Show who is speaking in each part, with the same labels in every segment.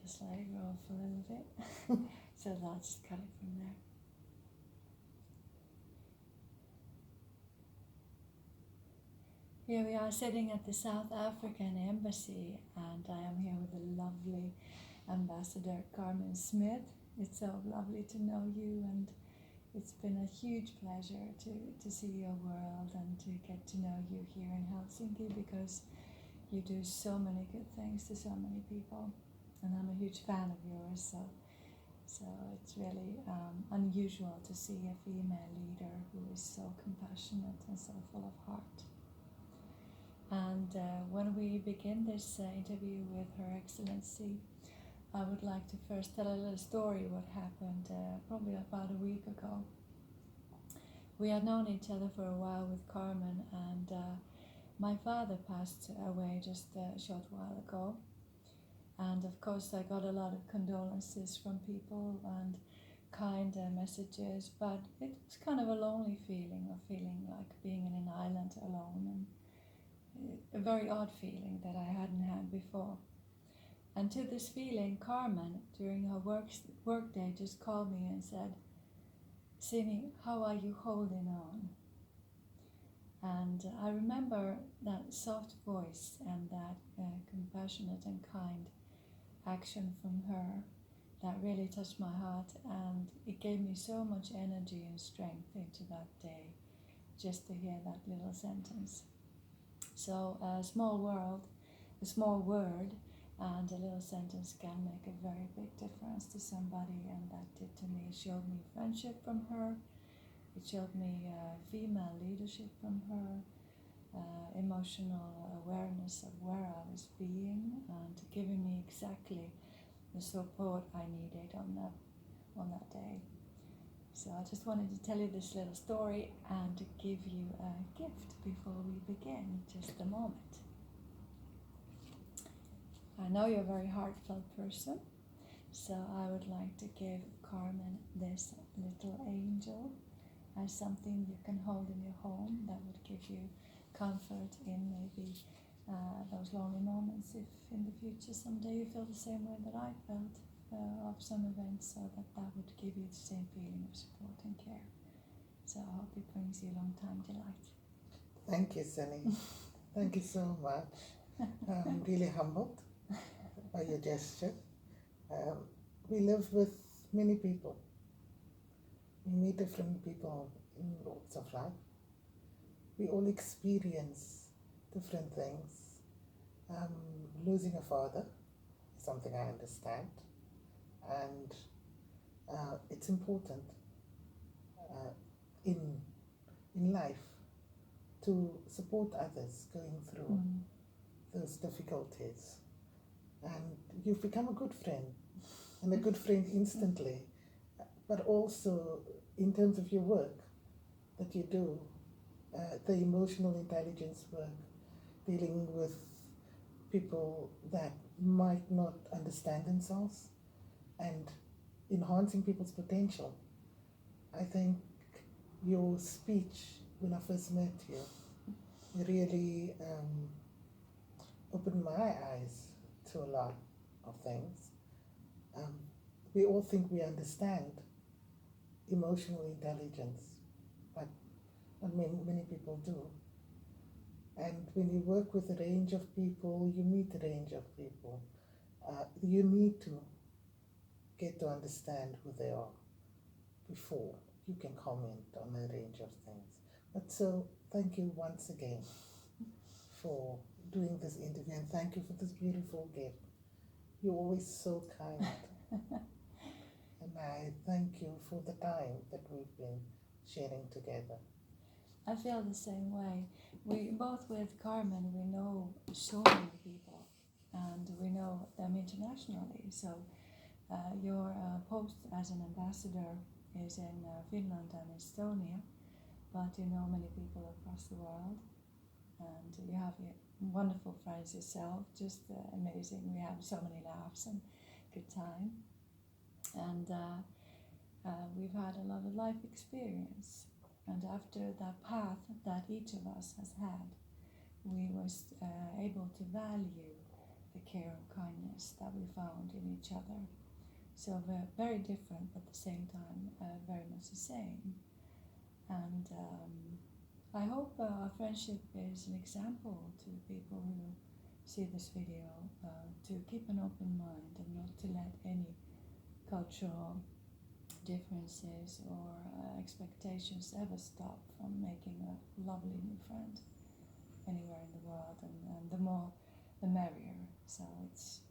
Speaker 1: just let it grow for a little bit. So I'll just cut it from there. Here we are sitting at the South African Embassy, and I am here with the lovely Ambassador Carmen Smith. It's so lovely to know you, and it's been a huge pleasure to see your world and to get to know you here in Helsinki, because you do so many good things to so many people, and I'm a huge fan of yours. So it's really unusual to see a female leader who is so compassionate and so full of heart. And when we begin this interview with Her Excellency, I would like to first tell a little story what happened probably about a week ago. We had known each other for a while with Carmen, and my father passed away just a short while ago. And of course I got a lot of condolences from people and kind messages, but it was kind of a lonely feeling, of feeling like being in an island alone, and a very odd feeling that I hadn't had before. And to this feeling, Carmen, during her work day, just called me and said, "Sini, how are you holding on?" And I remember that soft voice and that compassionate and kind action from her that really touched my heart, and it gave me so much energy and strength into that day, just to hear that little sentence. So a small word, and a little sentence can make a very big difference to somebody, and that did to me. It showed me friendship from her, it showed me female leadership from her, emotional awareness of where I was being, and giving me exactly the support I needed on that day. So I just wanted to tell you this little story and to give you a gift before we begin, just a moment. I know you're a very heartfelt person, so I would like to give Carmen this little angel as something you can hold in your home that would give you comfort in maybe those lonely moments, if in the future someday you feel the same way that I felt of some events, so that would give you the same feeling of support and care. So I hope it brings you long time delight.
Speaker 2: Thank you, Sini. Thank you so much. I'm really humbled by your gesture. We live with many people. We meet different people in walks of life. We all experience different things. Losing a father is something I understand, and it's important in life to support others going through those difficulties. And you've become a good friend, and a good friend instantly, but also in terms of your work that you do, the emotional intelligence work, dealing with people that might not understand themselves and enhancing people's potential. I think your speech when I first met you really opened my eyes to a lot of things. We all think we understand emotional intelligence, but not many people do. And when you work with a range of people, you meet a range of people, you need to get to understand who they are before you can comment on a range of things. But so, thank you once again for doing this interview, and thank you for this beautiful gift. You're always so kind. And I thank you for the time that we've been sharing together.
Speaker 1: I feel the same way. We both, with Carmen, we know so many people, and we know them internationally. So your post as an ambassador is in Finland and Estonia, but you know many people across the world, and you have wonderful friends yourself, just amazing. We have so many laughs and good time, and we've had a lot of life experience. And after that path that each of us has had, we was able to value the care and kindness that we found in each other. So we're very different, but at the same time very much the same. And I hope our friendship is an example to people who see this video, to keep an open mind and not to let any cultural differences or expectations ever stop from making a lovely new friend anywhere in the world, and the more the merrier. So it's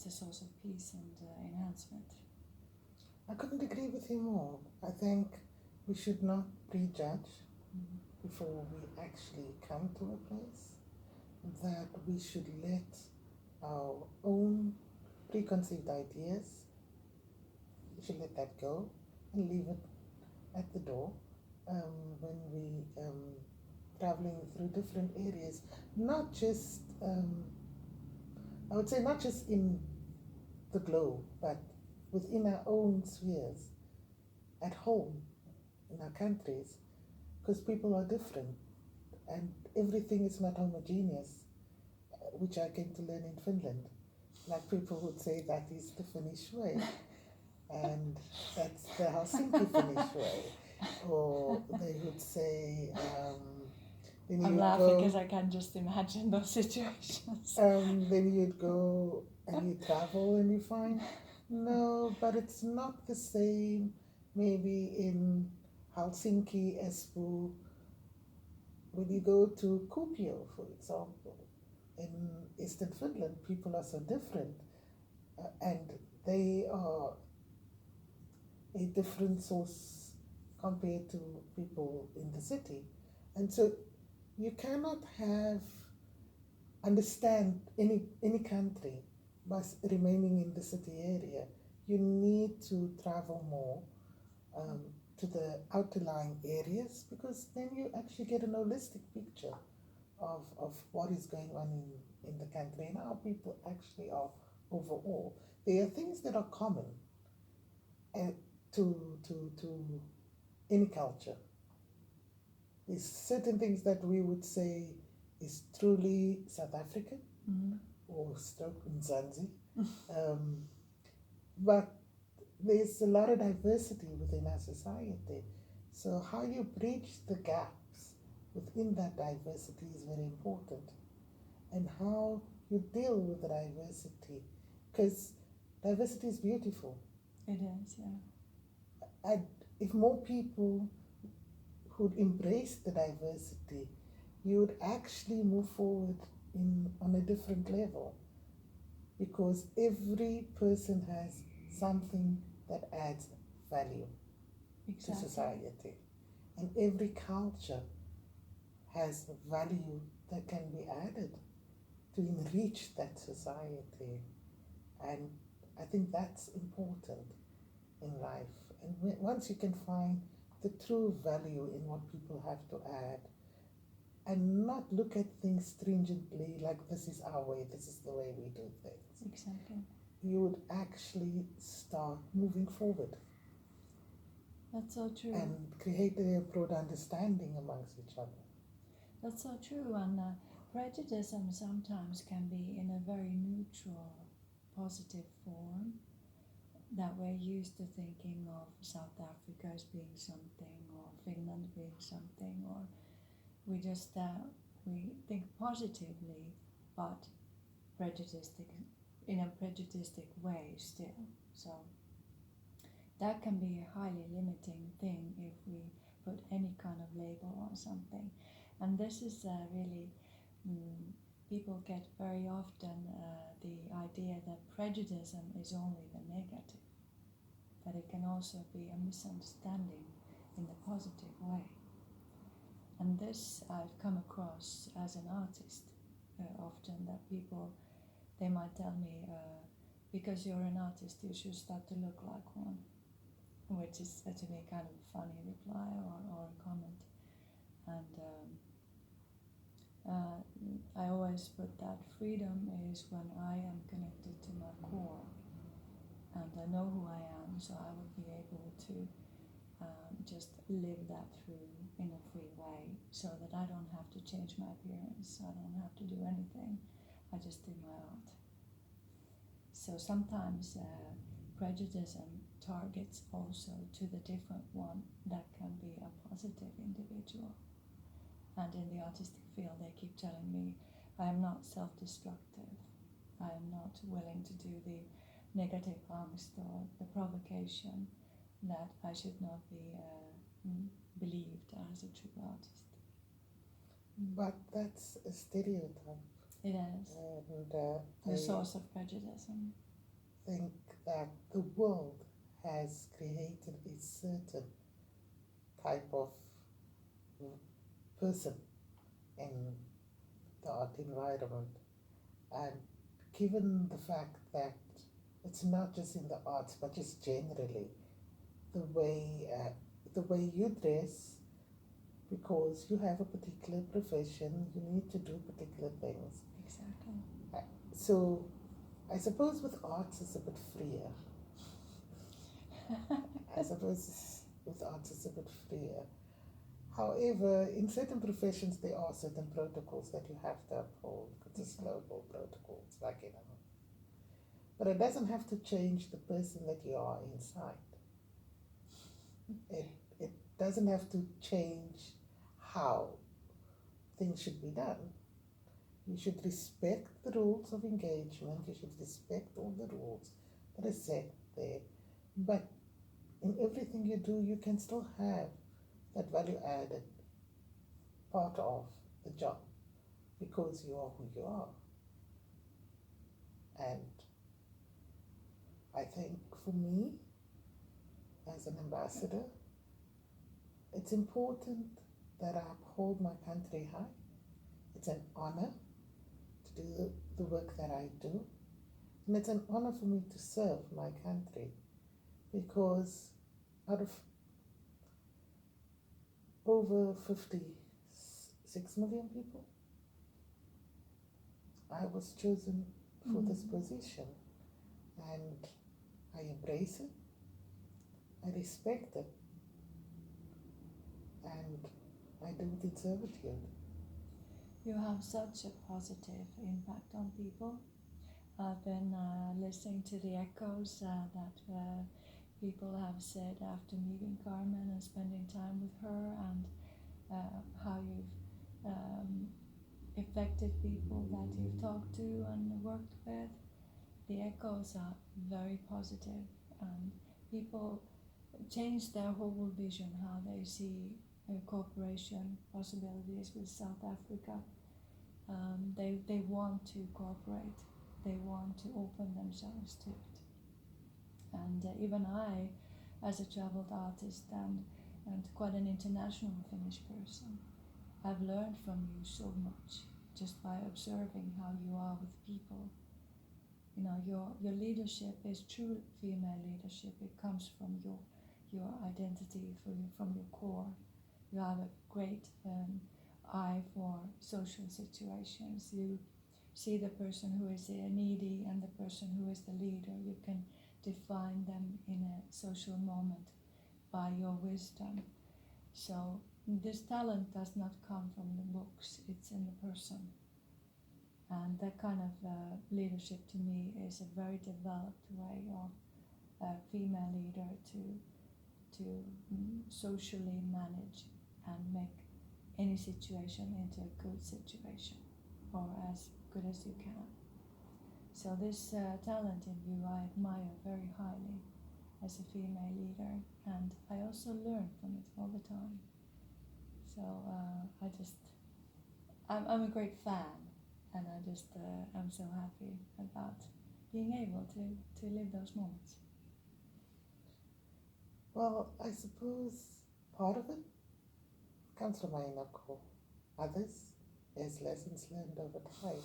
Speaker 1: a source of peace and enhancement.
Speaker 2: I couldn't agree with you more. I think we should not prejudge before we actually come to a place, that we should let our own preconceived ideas, we should let that go and leave it at the door when we traveling through different areas, not just I would say not just in the globe, but within our own spheres, at home, in our countries, because people are different and everything is not homogeneous, which I came to learn in Finland. Like people would say that is the Finnish way, and that's the Helsinki Finnish way, or they would say.
Speaker 1: I'm laughing because I can just imagine those situations.
Speaker 2: Then you'd go and you travel and you find, no, but it's not the same maybe in Helsinki, Espoo. When you go to Kuopio, for example, in Eastern Finland, people are so different, and they are a different source compared to people in the city. And so you cannot understand any country by remaining in the city area. You need to travel more to the outlying areas, because then you actually get an holistic picture of what is going on in the country and how people actually are overall. There are things that are common to any culture. There's certain things that we would say is truly South African or stroke Mzansi. But there's a lot of diversity within our society. So how you bridge the gaps within that diversity is very important. And how you deal with the diversity, because diversity is beautiful.
Speaker 1: It is, yeah.
Speaker 2: And if more people would embrace the diversity, you would actually move forward on a different level, because every person has something that adds value to society, and every culture has value that can be added to enrich that society. And I think that's important in life. And once you can find the true value in what people have to add, and not look at things stringently like this is our way, this is the way we do things.
Speaker 1: Exactly.
Speaker 2: You would actually start moving forward.
Speaker 1: That's so true.
Speaker 2: And create a broad understanding amongst each other.
Speaker 1: That's so true. And prejudice sometimes can be in a very neutral, positive form, that we're used to thinking of South Africa as being something, or Finland being something, or we just we think positively, but in a prejudiced way still. So that can be a highly limiting thing if we put any kind of label on something. And this is really, people get very often the idea that prejudice is only the negative, that it can also be a misunderstanding in the positive way. And this I've come across as an artist often, that people, they might tell me, because you're an artist you should start to look like one, which is to me kind of a funny reply or a comment. And I always put that freedom is when I am connected to my core and I know who I am, so I would be able to just live that through in a free way, so that I don't have to change my appearance, I don't have to do anything. I just do my art. So sometimes prejudice targets also to the different one that can be a positive individual. And in the artistic field, they keep telling me I am not self-destructive. I am not willing to do the negative angst or the provocation, that I should not be believed as a true artist.
Speaker 2: But that's a stereotype.
Speaker 1: It is.
Speaker 2: And
Speaker 1: the source of prejudice.
Speaker 2: I think that the world has created a certain type of person in the art environment. And given the fact that it's not just in the arts, but just generally, the way you dress, because you have a particular profession, you need to do particular things.
Speaker 1: Exactly.
Speaker 2: So I suppose with arts it's a bit freer. I suppose with arts it's a bit freer. However, in certain professions there are certain protocols that you have to uphold. It's global protocols, like But it doesn't have to change the person that you are inside. It doesn't have to change how things should be done. You should respect the rules of engagement. You should respect all the rules that are set there. But in everything you do, you can still have that value added part of the job because you are who you are. And I think for me, as an ambassador, it's important that I uphold my country high. It's an honor to do the work that I do. And it's an honor for me to serve my country because out of over 56 million people, I was chosen for this position. And I embrace it, I respect it, and I do it in servitude.
Speaker 1: You have such a positive impact on people. I've been listening to the echoes that people have said after meeting Carmen and spending time with her, and how you've affected people that you've talked to and worked with. The echoes are very positive, and people change their whole vision, how they see cooperation possibilities with South Africa. They want to cooperate, they want to open themselves to it. And even I, as a traveled artist and quite an international Finnish person, I've learned from you so much just by observing how you are with people. You know, your leadership is true female leadership. It comes from your identity, from your core. You have a great eye for social situations. You see the person who is needy and the person who is the leader. You can define them in a social moment by your wisdom. So this talent does not come from the books, it's in the person. And that kind of leadership to me is a very developed way of a female leader to socially manage and make any situation into a good situation, or as good as you can. So this talent in you I admire very highly as a female leader, and I also learn from it all the time. So I'm a great fan, and I'm so happy about being able to live those moments.
Speaker 2: Well, I suppose part of it comes from my inner core. Others is lessons learned over time.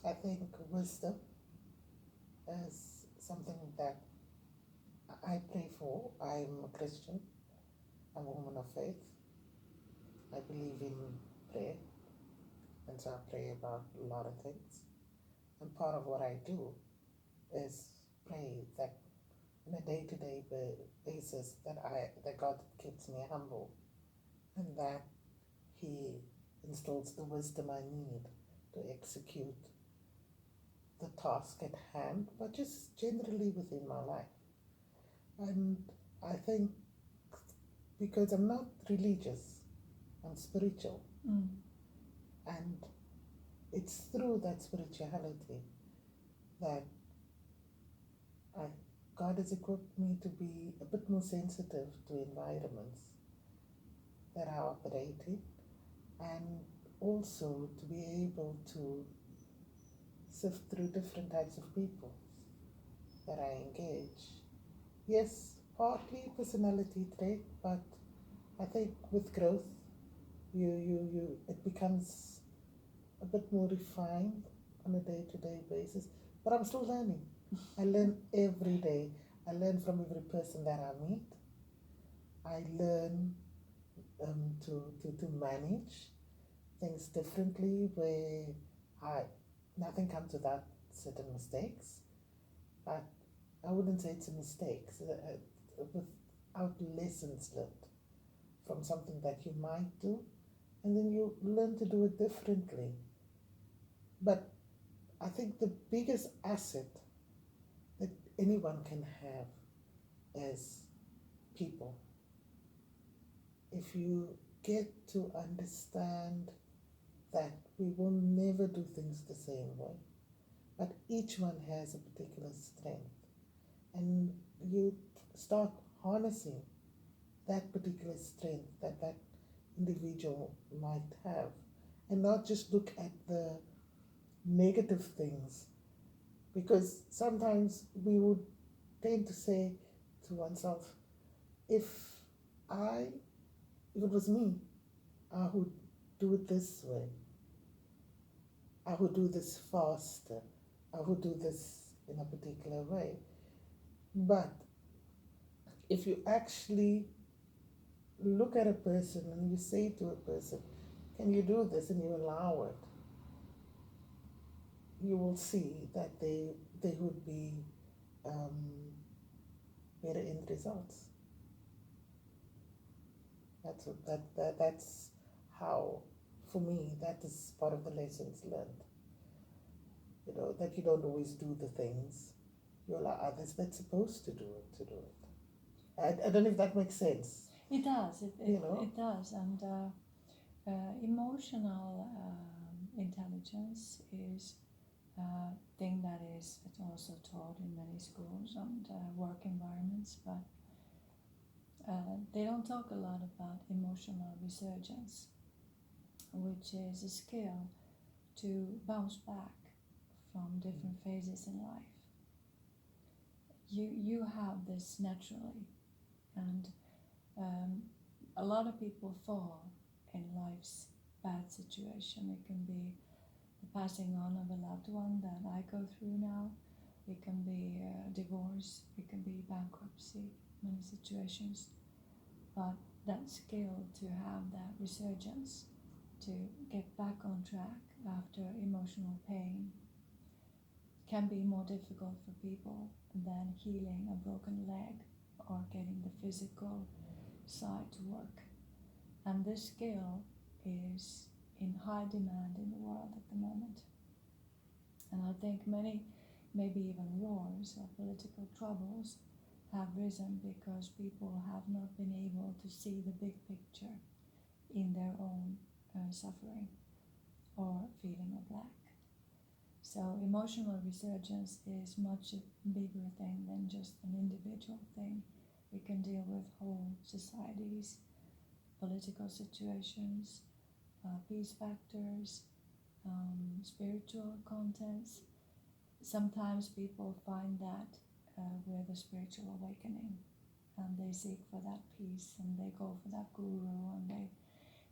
Speaker 2: I think wisdom is something that I pray for. I'm a Christian. I'm a woman of faith. I believe in prayer. And so I pray about a lot of things. And part of what I do is pray that on a day-to-day basis that God keeps me humble, and that He instills the wisdom I need to execute the task at hand, but just generally within my life. And I think because I'm not religious, I'm spiritual. And it's through that spirituality that I, God has equipped me to be a bit more sensitive to environments that I operate in, and also to be able to sift through different types of people that I engage. Yes, partly personality trait, but I think with growth, it becomes a bit more refined on a day-to-day basis. But I'm still learning. I learn every day. I learn from every person that I meet. I learn to manage things differently, where nothing comes without certain mistakes. But I wouldn't say it's a mistake. Without lessons learned from something that you might do, and then you learn to do it differently. But I think the biggest asset that anyone can have is people. If you get to understand that we will never do things the same way, but each one has a particular strength, and you start harnessing that particular strength that that individual might have, and not just look at the negative things, because sometimes we would tend to say to oneself, if I if it was me, I would do it this way, I would do this faster, I would do this in a particular way. But if you actually look at a person and you say to a person, can you do this, and you allow it, you will see that they would be um, better end results. That's how, for me, that is part of the lessons learned. You know, that you don't always do the things, you allow others that's supposed to do it. I don't know if that makes sense.
Speaker 1: It does.
Speaker 2: You know?
Speaker 1: It does. And emotional intelligence is a thing that is also taught in many schools and work environments, but they don't talk a lot about emotional resurgence, which is a skill to bounce back from different phases in life. You have this naturally, and a lot of people fall in life's bad situation. It can be the passing on of a loved one that I go through now. It can be divorce. It can be bankruptcy. Many situations, but that skill to have that resurgence, to get back on track after emotional pain, can be more difficult for people than healing a broken leg or getting the physical side to work. And this skill is in high demand in the world at the moment. And I think many, maybe even wars or political troubles, have risen because people have not been able to see the big picture in their own suffering or feeling of lack. So emotional resurgence is much a bigger thing than just an individual thing. It can deal with whole societies, political situations, peace factors, spiritual contents. Sometimes people find that with a spiritual awakening, and they seek for that peace, and they go for that guru, and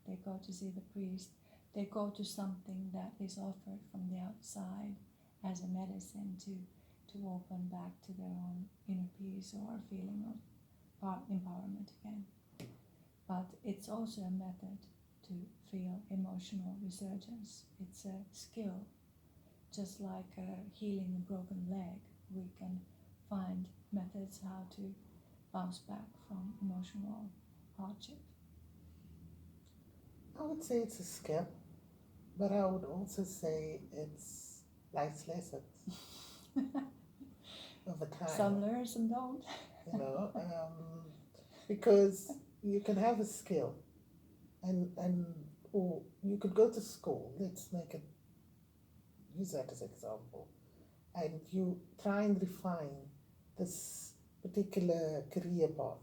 Speaker 1: they go to see the priest. They go to something that is offered from the outside as a medicine to open back to their own inner peace or feeling of empowerment again. But it's also a method to feel emotional resurgence. It's a skill. Just like healing a broken leg, we can find methods how to bounce back from emotional hardship.
Speaker 2: I would say it's a skill. But I would also say it's life's lessons over
Speaker 1: Some
Speaker 2: time,
Speaker 1: learn, some don't.
Speaker 2: you know, because you can have a skill and or you could go to school, let's make it, use that as example, and you try and refine this particular career path.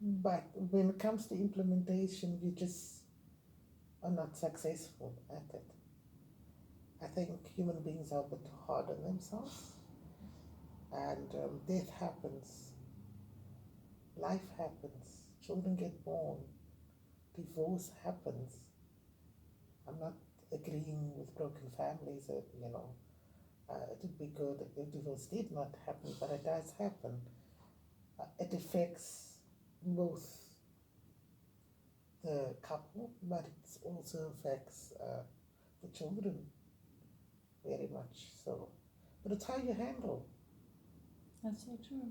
Speaker 2: But when it comes to implementation, you just are not successful at it. I think human beings are a bit hard on themselves, and death happens, life happens, children get born, divorce happens. I'm not agreeing with broken families, it would be good if divorce did not happen, but it does happen. It affects both the couple, but it also affects the children very much so. But it's how you handle.
Speaker 1: That's so true.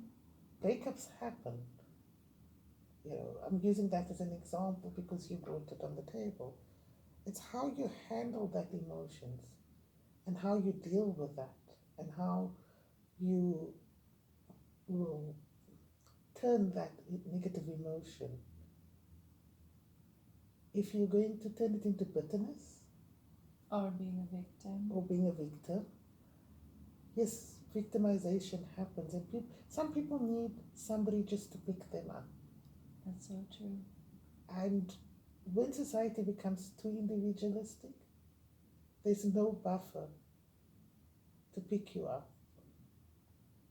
Speaker 2: Breakups happen. I'm using that as an example because you brought it on the table. It's how you handle that emotions and how you deal with that and how you will turn that negative emotion. If you're going to turn it into bitterness
Speaker 1: Or being a victim.
Speaker 2: or being a victim, yes, victimization happens, and some people need somebody just to pick them up.
Speaker 1: That's so true.
Speaker 2: And when society becomes too individualistic, there's no buffer to pick you up.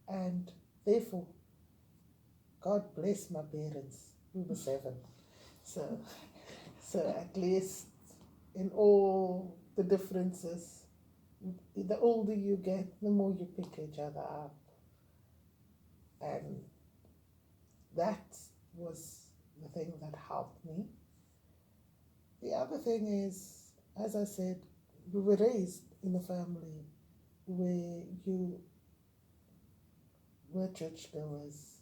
Speaker 2: And therefore, God bless my parents, we were 7. So, so at least in all the differences, the older you get, the more you pick each other up. And that was the thing that helped me. The other thing is, as I said, we were raised in a family where you were churchgoers.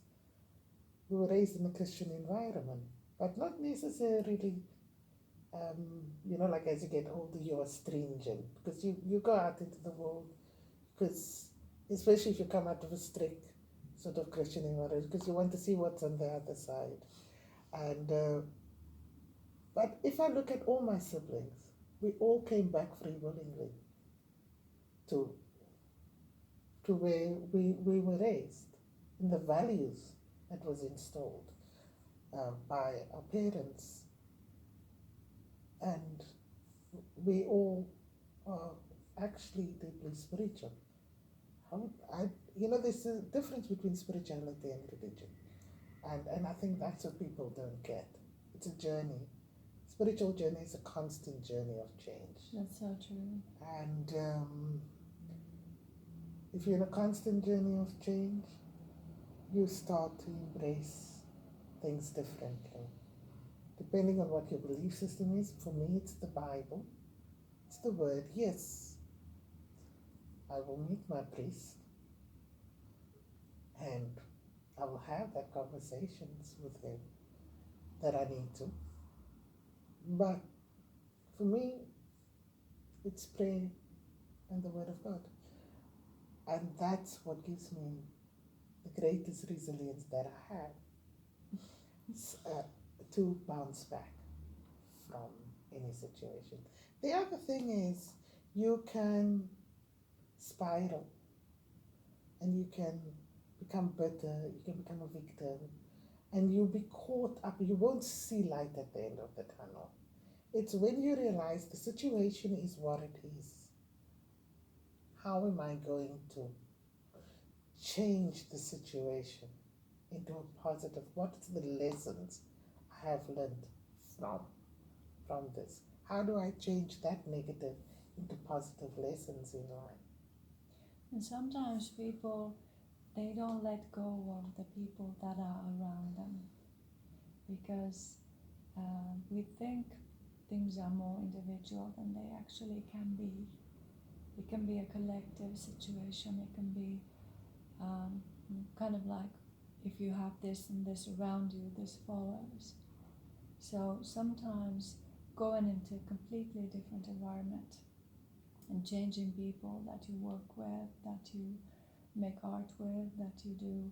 Speaker 2: We were raised in a Christian environment, but not necessarily, like as you get older, you are stringent because you go out into the world, because especially if you come out of a strict sort of Christian environment, because you want to see what's on the other side. And but if I look at all my siblings, we all came back free willingly to where we were raised, in the values that was installed by our parents, and we all are actually deeply spiritual. There's a difference between spirituality and religion, and I think that's what people don't get. It's a journey. Spiritual journey is a constant journey of change.
Speaker 1: That's so true.
Speaker 2: And if you're in a constant journey of change, you start to embrace things differently. Depending on what your belief system is, for me it's the Bible, it's the Word. Yes, I will meet my priest and I will have that conversations with him that I need to. But for me, it's prayer and the Word of God. And that's what gives me the greatest resilience that I have to bounce back from any situation. The other thing is, you can spiral and you can become bitter, you can become a victim, and you'll be caught up. You won't see light at the end of the tunnel. It's when you realize the situation is what it is. How am I going to change the situation into a positive? What are the lessons I have learned from this? How do I change that negative into positive lessons in life?
Speaker 1: And sometimes people, they don't let go of the people that are around them because we think things are more individual than they actually can be. It can be a collective situation. It can be kind of like if you have this and this around you, this follows. So sometimes going into a completely different environment and changing people that you work with, that you make art with, that you do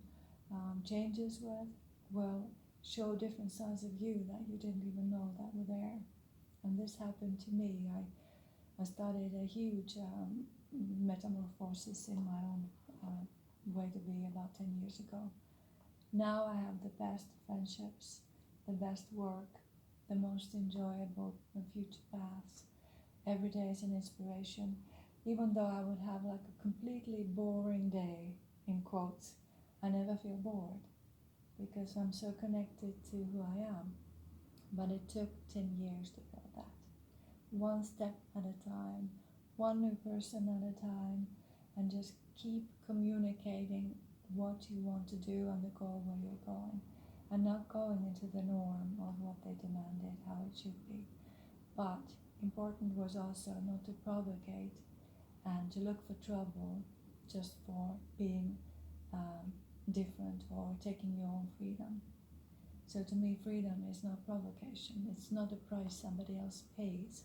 Speaker 1: changes with, will show different sides of you that you didn't even know that were there. And this happened to me. I started a huge metamorphosis in my own way to be about 10 years ago. Now I have the best friendships, the best work, the most enjoyable future paths. Every day is an inspiration. Even though I would have like a completely boring day, in quotes, I never feel bored because I'm so connected to who I am. But it took 10 years to build that. One step at a time, one new person at a time, and just keep communicating what you want to do and the goal where you're going, and not going into the norm of what they demanded, how it should be. But important was also not to provocate and to look for trouble just for being different or taking your own freedom. So to me, freedom is not provocation. It's not a price somebody else pays.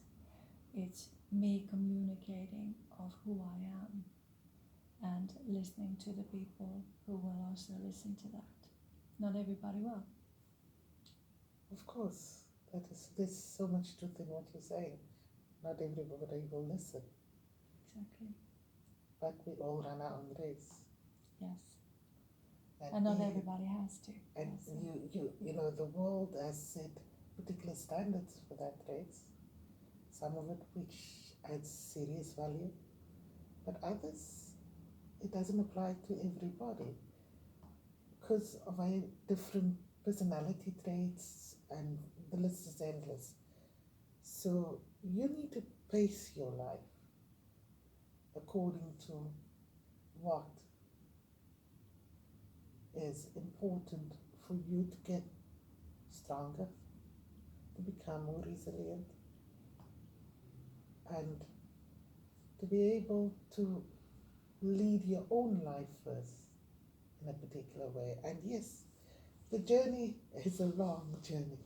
Speaker 1: It's me communicating of who I am and listening to the people who will also listen to that. Not everybody will.
Speaker 2: Of course, there's so much truth in what you're saying. Not everybody will listen,
Speaker 1: Exactly.
Speaker 2: but we all run our own race.
Speaker 1: Yes. And not
Speaker 2: you-
Speaker 1: everybody has to.
Speaker 2: And
Speaker 1: also.
Speaker 2: you know, the world has set particular standards for that race. Some of it which adds serious value, but others, it doesn't apply to everybody because of our different personality traits, and the list is endless. So you need to pace your life according to what is important for you to get stronger, to become more resilient, and to be able to lead your own life first in a particular way. And yes, the journey is a long journey.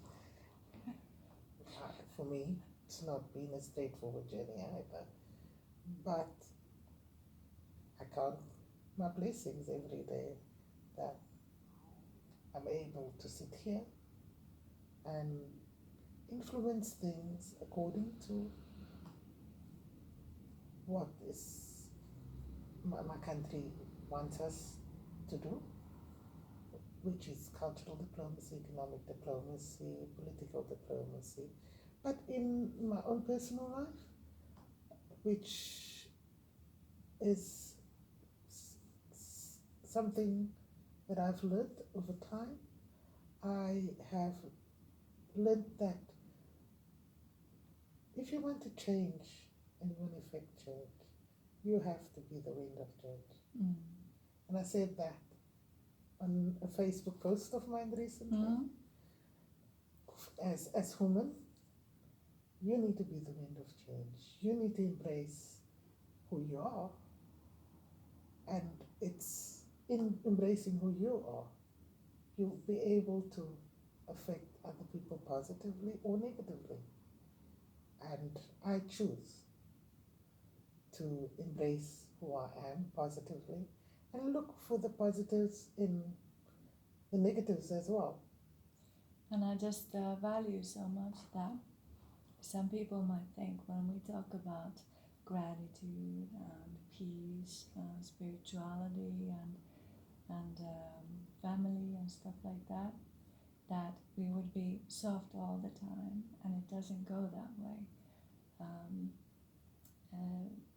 Speaker 2: For me, it's not been a straightforward journey either. But I count my blessings every day that I'm able to sit here and influence things according to what is my country wants us to do, which is cultural diplomacy, economic diplomacy, political diplomacy. But in my own personal life, which is something that I've learned over time, I have learned that if you want to change and you want to effect change, you have to be the wind of change.
Speaker 1: Mm.
Speaker 2: And I said that on a Facebook post of mine recently.
Speaker 1: Mm.
Speaker 2: As women, you need to be the wind of change. You need to embrace who you are. And it's in embracing who you are, you'll be able to affect other people positively or negatively. And I choose to embrace who I am positively and look for the positives in the negatives as well.
Speaker 1: And I just value so much that some people might think when we talk about gratitude and peace, spirituality and family and stuff like that, that we would be soft all the time, and it doesn't go that way.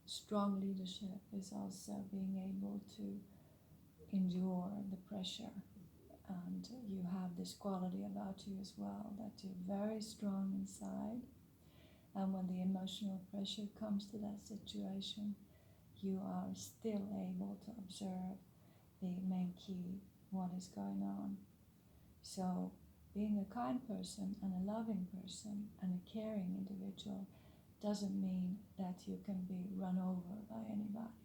Speaker 1: Strong leadership is also being able to endure the pressure, and you have this quality about you as well, that you're very strong inside, and when the emotional pressure comes to that situation, you are still able to observe the main key, what is going on. So being a kind person and a loving person and a caring individual doesn't mean that you can be run over by anybody.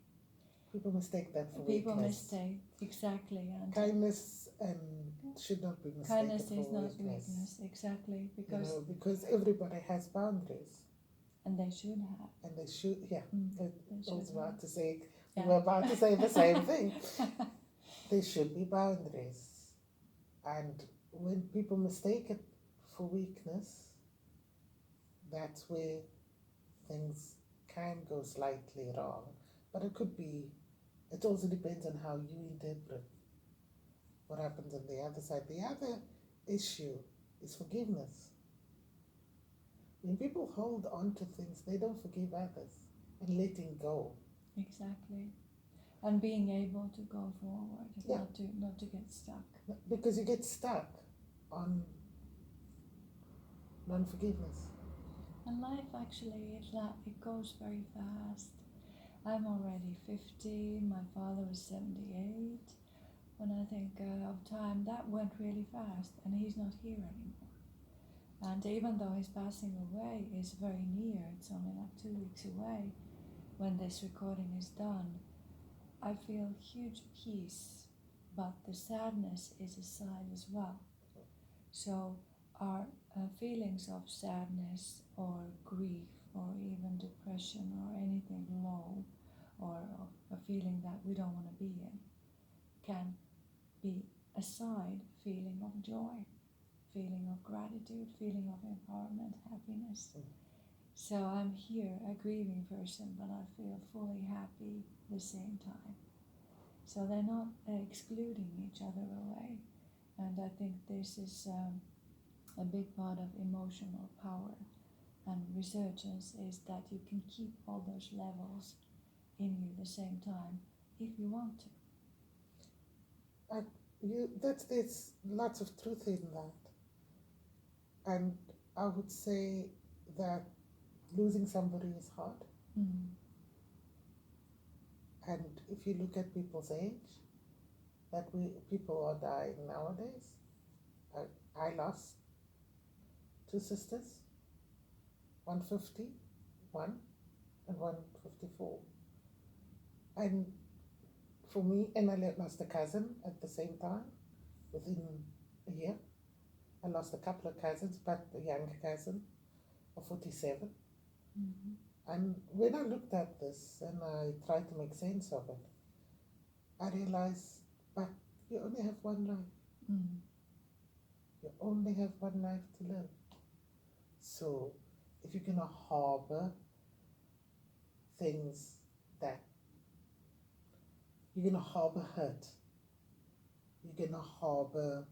Speaker 2: People mistake that for
Speaker 1: People
Speaker 2: weakness.
Speaker 1: mistake, exactly. And
Speaker 2: Kindness should not be mistaken
Speaker 1: kindness
Speaker 2: for
Speaker 1: is not
Speaker 2: weakness.
Speaker 1: weakness, exactly,
Speaker 2: You know, because everybody has boundaries.
Speaker 1: and they should have.
Speaker 2: And they should, yeah.
Speaker 1: They
Speaker 2: I was
Speaker 1: should
Speaker 2: about
Speaker 1: have.
Speaker 2: to say, we
Speaker 1: Yeah.
Speaker 2: were about to say the same thing. There should be boundaries. And when people mistake it for weakness, that's where things can go slightly wrong. But it also depends on how you interpret what happens on the other side. The other issue is forgiveness. When people hold on to things, they don't forgive others and letting go.
Speaker 1: Exactly. And being able to go forward,
Speaker 2: Yeah.
Speaker 1: not to get stuck.
Speaker 2: Because you get stuck on non-forgiveness.
Speaker 1: And life actually, it goes very fast. I'm already 50, my father was 78. When I think of time, that went really fast, and he's not here anymore. And even though his passing away is very near, it's only like 2 weeks away when this recording is done, I feel huge peace, but the sadness is aside as well. So our feelings of sadness or grief or even depression or anything low or a feeling that we don't want to be in can be aside feeling of joy, feeling of gratitude, feeling of empowerment, happiness. So I'm here, a grieving person, but I feel fully happy at the same time. So they're not excluding each other away. And I think this is a big part of emotional power and resurgence is that you can keep all those levels in you at the same time if you want to.
Speaker 2: There's lots of truth in that. And I would say that losing somebody is hard.
Speaker 1: Mm.
Speaker 2: And if you look at people's age, people are dying nowadays. I lost 2 sisters, 151 and 154. And for me, and I lost a cousin at the same time within a year. I lost a couple of cousins, but a younger cousin of 47.
Speaker 1: Mm-hmm.
Speaker 2: And when I looked at this and I tried to make sense of it, I realized, but you only have one life.
Speaker 1: Mm.
Speaker 2: You only have one life to live. So if you're going to harbor things that you're going to harbor hurt, you're going to harbor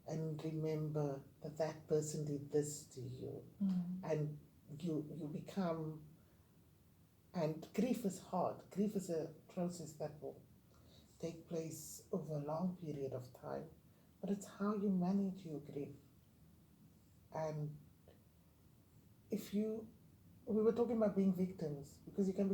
Speaker 2: and remember that that person did this to you, and you become, and grief is hard. Grief is a process that will take place over a long period of time, but it's how you manage your grief. And we were talking about being victims, because you can